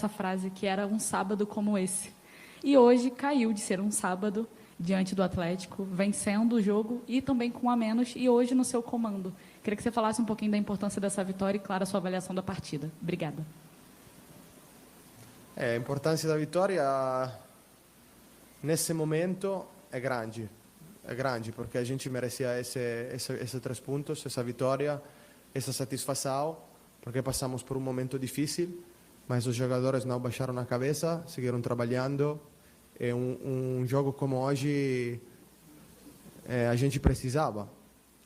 essa frase que era um sábado como esse. E hoje caiu de ser um sábado diante do Atlético, vencendo o jogo e também com um a menos, e hoje no seu comando. Queria que você falasse um pouquinho da importância dessa vitória e, claro, a sua avaliação da partida. Obrigada. A importância da vitória nesse momento é grande. É grande, porque a gente merecia esses 3 pontos, essa vitória, essa satisfação, porque passamos por um momento difícil, mas os jogadores não baixaram a cabeça, seguiram trabalhando. É um jogo como hoje a gente precisava.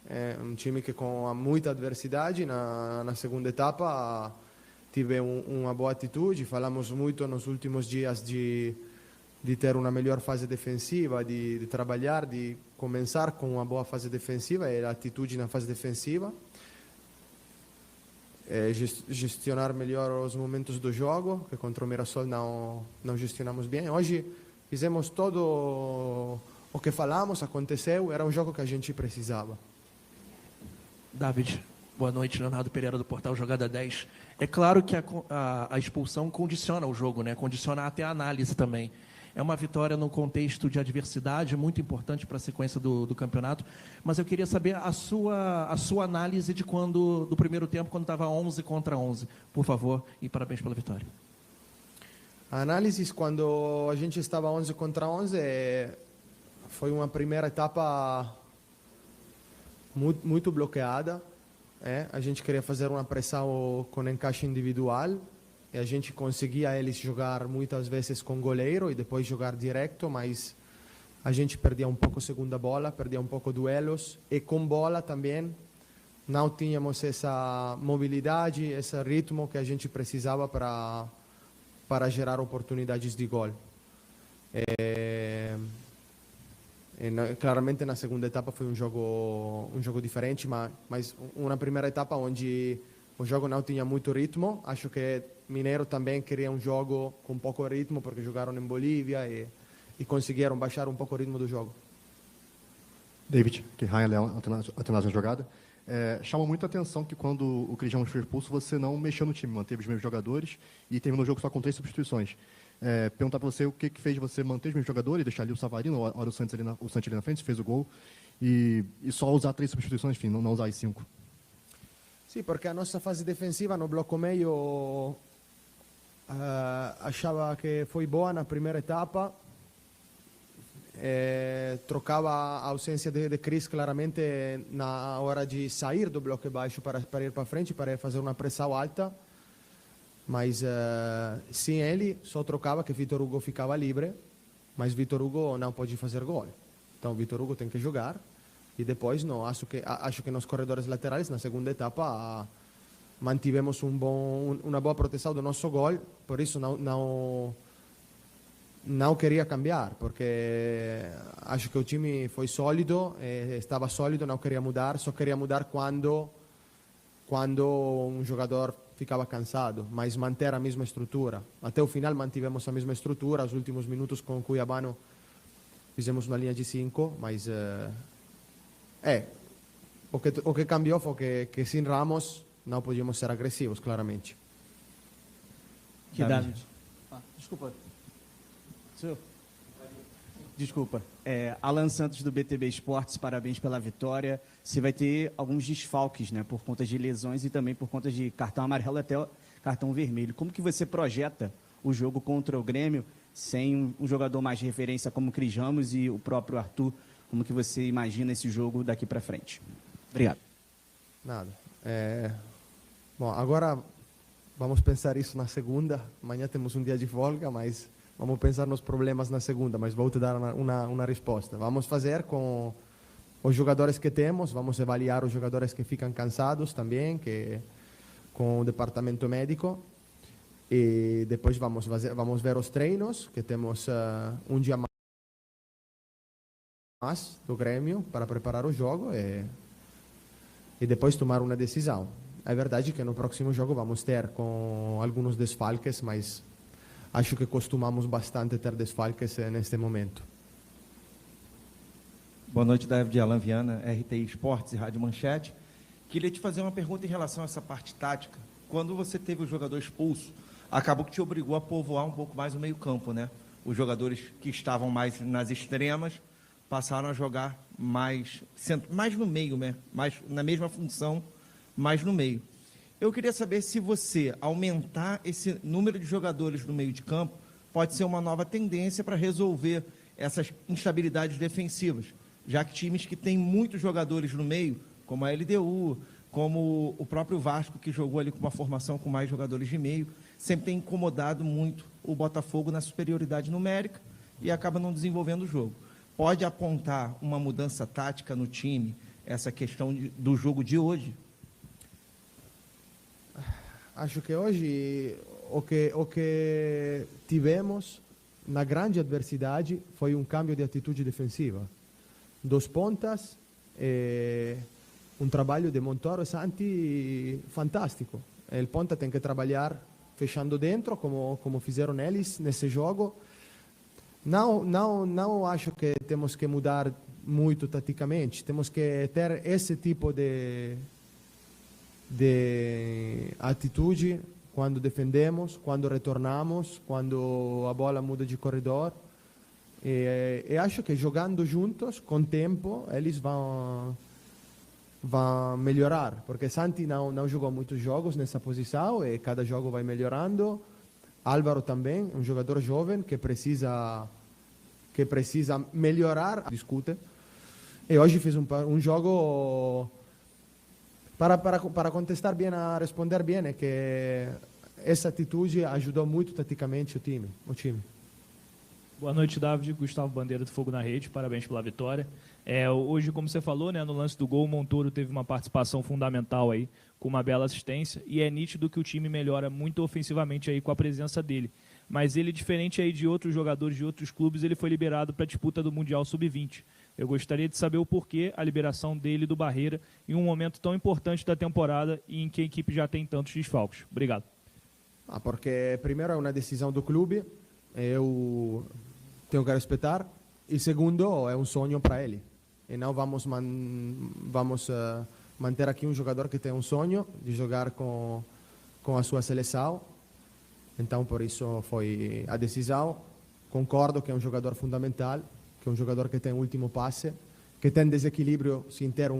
É um time que com muita adversidade na segunda etapa tive uma boa atitude. Falamos muito nos últimos dias de ter uma melhor fase defensiva, de trabalhar, de começar com uma boa fase defensiva e a atitude na fase defensiva. Gestionar melhor os momentos do jogo, que contra o Mirassol não gestionamos bem. Hoje fizemos todo o que falamos, aconteceu, era um jogo que a gente precisava. David, boa noite, Leonardo Pereira do Portal Jogada 10. É claro que a expulsão condiciona o jogo, né? Condiciona até a análise também. É uma vitória num contexto de adversidade muito importante para a sequência do campeonato, mas eu queria saber a sua análise do primeiro tempo, quando estava 11 contra 11, por favor, e parabéns pela vitória. A análise, quando a gente estava 11 contra 11, foi uma primeira etapa muito bloqueada. A gente queria fazer uma pressão com encaixe individual, e a gente conseguia eles jogar muitas vezes com goleiro e depois jogar direto, mas a gente perdia um pouco a segunda bola, perdia um pouco duelos, e com bola também não tínhamos essa mobilidade, esse ritmo que a gente precisava para gerar oportunidades de gol. Claramente na segunda etapa foi um jogo diferente, mas uma primeira etapa onde o jogo não tinha muito ritmo. Acho que Mineiro também queria um jogo com pouco ritmo, porque jogaram em Bolívia e conseguiram baixar um pouco o ritmo do jogo. David, que Ryan Leão, Atenas na jogada. Chama muita atenção que quando o Cristiano foi expulso, você não mexeu no time, manteve os mesmos jogadores e terminou o jogo só com 3 substituições. Perguntar para você o que fez você manter os mesmos jogadores, deixar ali o Savarino, o Santos ali na frente, fez o gol, e só usar 3 substituições, enfim, não usar as 5. Sim, porque a nossa fase defensiva no bloco meio achava que foi boa na primeira etapa. Trocava a ausência de Cris claramente na hora de sair do bloco baixo para ir para frente, para fazer uma pressão alta. Mas sem ele, só trocava que Vitor Hugo ficava livre, mas Vitor Hugo não pode fazer gol. Então Vitor Hugo tem que jogar. E depois, não, acho que nos corredores laterais, na segunda etapa, mantivemos uma boa proteção do nosso gol. Por isso não queria cambiar, porque acho que o time foi sólido, estava sólido, não queria mudar, só queria mudar quando um jogador ficava cansado, mas manter a mesma estrutura. Até o final mantivemos a mesma estrutura, os últimos minutos com o Cuiabano fizemos uma linha de 5, mas o que cambiou foi que sem Ramos não podíamos ser agressivos, claramente. David. Desculpa. Senhor? Desculpa. Alan Santos, do BTB Esportes, parabéns pela vitória. Você vai ter alguns desfalques, né, por conta de lesões e também por conta de cartão amarelo até cartão vermelho. Como que você projeta o jogo contra o Grêmio sem um jogador mais de referência como o Cris Ramos e o próprio Arthur? Como que você imagina esse jogo daqui para frente? Obrigado. Nada. Bom, agora vamos pensar isso na segunda. Amanhã temos um dia de folga, mas vamos pensar nos problemas na segunda, mas vou te dar uma resposta. Vamos fazer com os jogadores que temos, vamos avaliar os jogadores que ficam cansados também, com o departamento médico, e depois vamos ver os treinos, que temos um dia mais do Grêmio para preparar o jogo e depois tomar uma decisão. É verdade que no próximo jogo vamos ter com alguns desfalques, mas acho que costumamos bastante ter desfalques neste momento. Boa noite, David, Alan Viana, RTI Esportes e Rádio Manchete. Queria te fazer uma pergunta em relação a essa parte tática. Quando você teve o jogador expulso, acabou que te obrigou a povoar um pouco mais o meio-campo, né? Os jogadores que estavam mais nas extremas passaram a jogar mais no meio, né? Mais na mesma função, mais no meio. Eu queria saber se você aumentar esse número de jogadores no meio de campo pode ser uma nova tendência para resolver essas instabilidades defensivas, já que times que têm muitos jogadores no meio, como a LDU, como o próprio Vasco, que jogou ali com uma formação com mais jogadores de meio, sempre tem incomodado muito o Botafogo na superioridade numérica e acaba não desenvolvendo o jogo. Pode apontar uma mudança tática no time, essa questão do jogo de hoje? Acho que hoje o que tivemos na grande adversidade foi um cambio de atitude defensiva. Dos pontas, um trabalho de Montoro e Santi fantástico. O ponta tem que trabalhar fechando dentro, como fizeram eles nesse jogo. Não acho que temos que mudar muito taticamente. Temos que ter esse tipo de atitude quando defendemos, quando retornamos, quando a bola muda de corredor. E acho que jogando juntos, com tempo, eles vão melhorar, porque Santi não jogou muitos jogos nessa posição e cada jogo vai melhorando. Álvaro também, um jogador jovem que precisa melhorar, discute. E hoje fez um jogo para contestar bem, a responder bem, é que essa atitude ajudou muito taticamente o time. Boa noite, David. Gustavo Bandeira do Fogo na Rede. Parabéns pela vitória. Hoje, como você falou, né, no lance do gol, o Montoro teve uma participação fundamental aí, com uma bela assistência, e é nítido que o time melhora muito ofensivamente aí com a presença dele. Mas ele, diferente aí de outros jogadores de outros clubes, ele foi liberado para a disputa do Mundial Sub-20. Eu gostaria de saber o porquê a liberação dele do Barreira em um momento tão importante da temporada e em que a equipe já tem tantos desfalques. Obrigado. Porque primeiro é uma decisão do clube, eu tenho que respeitar, e segundo é um sonho para ele. E não vamos manter aqui um jogador que tem um sonho de jogar com a sua seleção. Então, por isso foi a decisão. Concordo que é um jogador fundamental, que é um jogador que tem o último passe, que tem desequilíbrio sem ter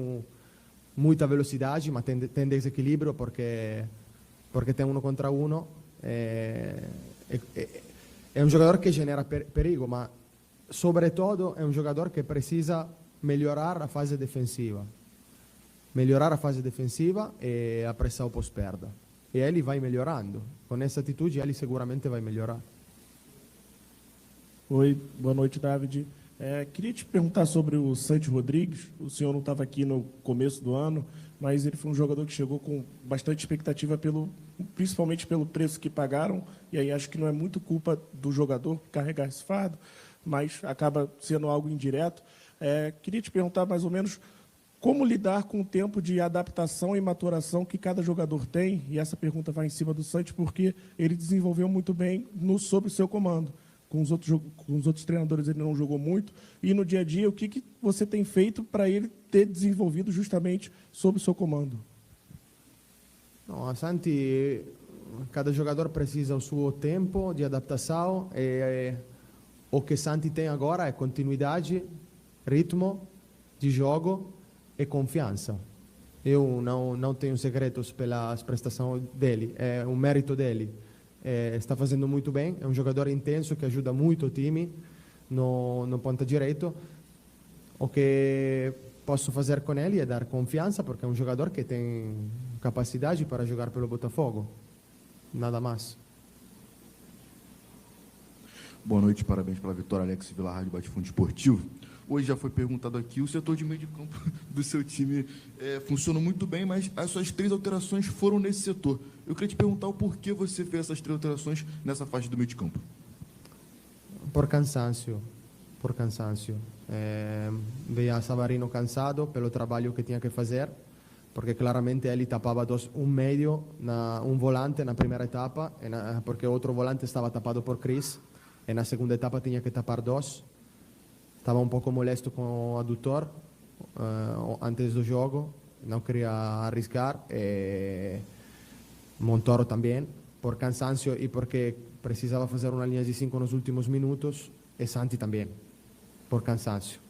muita velocidade, mas tem desequilíbrio porque tem 1 contra 1. É um jogador que genera perigo, mas, sobretudo, é um jogador que precisa melhorar a fase defensiva. Melhorar a fase defensiva e a pressão pós-perda. E ele vai melhorando. Com essa atitude, ele seguramente vai melhorar. Oi, boa noite, David. Queria te perguntar sobre o Santi Rodrigues. O senhor não estava aqui no começo do ano, mas ele foi um jogador que chegou com bastante expectativa, principalmente pelo preço que pagaram, e aí acho que não é muito culpa do jogador carregar esse fardo, mas acaba sendo algo indireto. Queria te perguntar mais ou menos como lidar com o tempo de adaptação e maturação que cada jogador tem, e essa pergunta vai em cima do Santi, porque ele desenvolveu muito bem sob o seu comando. Com os outros treinadores ele não jogou muito, e no dia a dia, o que você tem feito para ele ter desenvolvido justamente sob o seu comando? Não, Santi, cada jogador precisa do seu tempo de adaptação, e o que Santi tem agora é continuidade, ritmo de jogo e confiança. Eu não tenho segredos pelas prestações dele, é um mérito dele. Está fazendo muito bem, é um jogador intenso que ajuda muito o time no ponta direito. O que posso fazer com ele é dar confiança, porque é um jogador que tem capacidade para jogar pelo Botafogo. Nada mais. Boa noite, parabéns pela vitória, Alex Vila, Rádio Bate-Fundo Esportivo. Hoje já foi perguntado aqui, o setor de meio de campo do seu time funcionou muito bem, mas as suas 3 alterações foram nesse setor. Eu queria te perguntar o porquê você fez essas 3 alterações nessa faixa do meio de campo. Por cansancio. Veia Savarino cansado pelo trabalho que tinha que fazer, porque claramente ele tapava um meio, um volante na primeira etapa, porque outro volante estava tapado por Cris, e na segunda etapa tinha que tapar 2. Estava um pouco molesto com o adutor antes do jogo, não queria arriscar. Montoro também. por cansancio y porque precisaba hacer una línea de 5 en los últimos minutos, y Santi también, por cansancio.